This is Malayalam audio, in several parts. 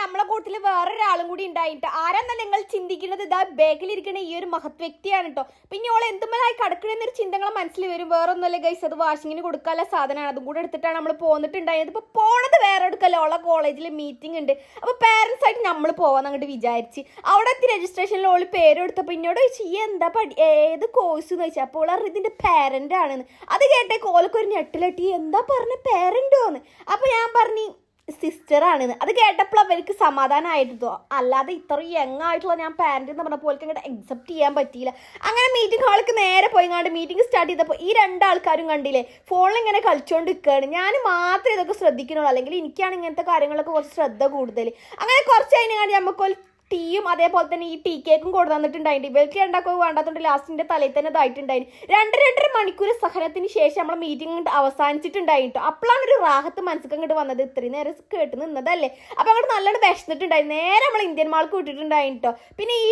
നമ്മളെ കൂട്ടത്തിൽ വേറൊരാളും കൂടി ഉണ്ടായിട്ട് ആരാന്നാ നിങ്ങൾ ചിന്തിക്കുന്നത് ഇതാ ബാഗിലിരിക്കുന്ന ഈ ഒരു മഹത് വ്യക്തിയാണ് കേട്ടോ. പിന്നെ ഓളെ എന്തുമല്ലായി കിടക്കണെന്നൊരു ചിന്തകളെ മനസ്സിൽ വരും. വേറെ ഒന്നുമല്ല ഗൈസ്, അത് വാഷിങ്ങിന് കൊടുക്കാനുള്ള സാധനമാണ്. അതും കൂടെ എടുത്തിട്ടാണ് നമ്മൾ പോന്നിട്ടുണ്ടായത്. ഇപ്പോൾ പോണത് വേറെ എടുക്കല്ലോ, ഓളെ കോളേജിൽ മീറ്റിംഗ് ഉണ്ട്. അപ്പോൾ പാരൻസ് ആയിട്ട് നമ്മൾ പോവാന്ന് അങ്ങോട്ട് വിചാരിച്ച് അവിടെ എത്തി രജിസ്ട്രേഷനിൽ ഓള് പേരെടുത്തപ്പോൾ എന്നോട് ചോദിച്ചു ഈ എന്താ ഏത് കോഴ്സ് എന്ന് ചോദിച്ചാൽ അപ്പോൾ ഓളർ ഇതിൻ്റെ പാരൻ്റ് ആണെന്ന്. അത് കേട്ടേ കോലക്കൊരു ഞെട്ടിലെട്ടി എന്താ പറഞ്ഞ പാരൻ്റോന്ന്. അപ്പോൾ ഞാൻ പറഞ്ഞു സിസ്റ്ററാണെന്ന്. അത് കേട്ടപ്പോൾ അവർക്ക് സമാധാനമായിരുന്നു. അല്ലാതെ ഇത്രയും യങ് ആയിട്ടുള്ള ഞാൻ പാരന്റ് എന്ന് പറഞ്ഞ പോലെ അങ്ങോട്ട് അക്സെപ്റ്റ് ചെയ്യാൻ പറ്റിയില്ല. അങ്ങനെ മീറ്റിംഗ് ഹാളിലേക്ക് നേരെ പോയിങ്ങാണ്ട് മീറ്റിംഗ് സ്റ്റാർട്ട് ചെയ്തപ്പോൾ ഈ രണ്ടാൾക്കാരും കണ്ടില്ലേ ഫോണിൽ ഇങ്ങനെ കളിച്ചുകൊണ്ട് നിൽക്കുകയാണ്. ഞാൻ മാത്രമേ ഇതൊക്കെ ശ്രദ്ധിക്കണുള്ളൂ, അല്ലെങ്കിൽ എനിക്കാണ് ഇങ്ങനത്തെ കാര്യങ്ങളൊക്കെ കുറച്ച് ശ്രദ്ധ കൂടുതൽ. അങ്ങനെ കുറച്ച് കഴിഞ്ഞാൽ നമുക്ക് ടീയും അതേപോലെ തന്നെ ഈ ടീ കേക്കും കൊണ്ടു തന്നിട്ടുണ്ടായിരുന്നു. ഇവർക്ക് രണ്ടാക്കും വേണ്ടാത്തോണ്ട് ലാസ്റ്റിന്റെ തലയിൽ തന്നെ ഇതായിട്ടുണ്ടായിരുന്നു. 2-2.5 മണിക്കൂർ സഹനത്തിന് ശേഷം നമ്മളെ മീറ്റിംഗ് അവസാനിച്ചിട്ടുണ്ടായിട്ട് അപ്പോഴാണ് ഒരു റാഹത്ത് മനസ്സിലേക്ക് അങ്ങോട്ട് വന്നത്. ഇത്രയും നേരം കേട്ട് നിന്നതല്ലേ, അപ്പൊ അങ്ങോട്ട് നല്ലോണം വിശന്നിട്ടുണ്ടായിരുന്നു. നേരെ നമ്മൾ ഇന്ത്യൻ മാൾക്ക് വിട്ടിട്ടുണ്ടായിട്ടോ. പിന്നെ ഈ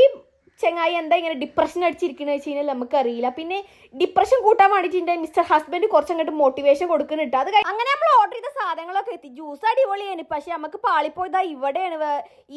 ചെങ്ങായി എന്താ ഇങ്ങനെ ഡിപ്രഷൻ അടിച്ചിരിക്കുന്നത് വെച്ച് കഴിഞ്ഞാൽ നമുക്കറിയില്ല. പിന്നെ ഡിപ്രഷൻ കൂട്ടാൻ വേണ്ടിയിട്ട് മിസ്റ്റർ ഹസ്ബൻഡ് കുറച്ച് അങ്ങോട്ട് മോട്ടിവേഷൻ കൊടുക്കുന്നുണ്ട്. അത് അങ്ങനെ നമ്മൾ ഓർഡർ ചെയ്ത സാധനങ്ങളൊക്കെ എത്തി. ജ്യൂസ് അടിപൊളിയാണ്, പക്ഷെ നമുക്ക് പാളിപ്പോയതാ ഇവിടെയാണ്.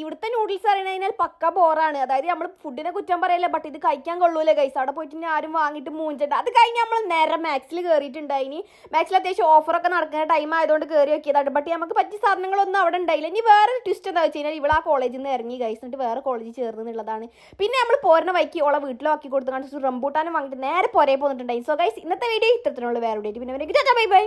ഇവിടുത്തെ നൂഡിൽസ് അറിയണ കഴിഞ്ഞാൽ പക്ക ബോറാണ്. അതായത് നമ്മൾ ഫുഡിനെ കുറ്റം പറയല്ലേ, ബട്ട് ഇത് കഴിക്കാൻ കൊള്ളൂലേ ഗൈസ്. അവിടെ പോയിട്ട് ആരും വാങ്ങിയിട്ട് മൂഞ്ചണ്ട. അത് കഴിഞ്ഞ് നമ്മൾ നേരെ മാക്സിൽ കയറിയിട്ടുണ്ടായിനി. മാക്സിൽ അത്യാവശ്യം ഓഫറൊക്കെ നടക്കുന്ന ടൈം ആയതുകൊണ്ട് കയറി നോക്കിയതാണ്. ബട്ട് നമുക്ക് പറ്റിയ സാധനങ്ങളൊന്നും അവിടെ ഉണ്ടായില്ല. ഇനി വേറൊരു ട്വിസ്റ്റ് എന്താ വെച്ച് കഴിഞ്ഞാൽ ഇവിടെ ആ കോളേജിൽ നിന്ന് ഇറങ്ങി ഗൈസ്, എന്നിട്ട് വേറെ കോളേജിൽ ചേർന്നുള്ളതാണ്. പിന്നെ നമ്മൾ പോരുന്ന വൈക്ക് ഓളെ വീട്ടിലാക്കി കൊടുത്തു റംബൂട്ടാനും വാങ്ങിയിട്ട് നേരെ പോരേ പോന്നിട്ടുണ്ടായി. സോ ഗൈസ് ഇന്നത്തെ വീഡിയോ ഇത്രത്തിനുള്ള വേറെ വീഡിയോ. പിന്നെ ബൈ ബൈ.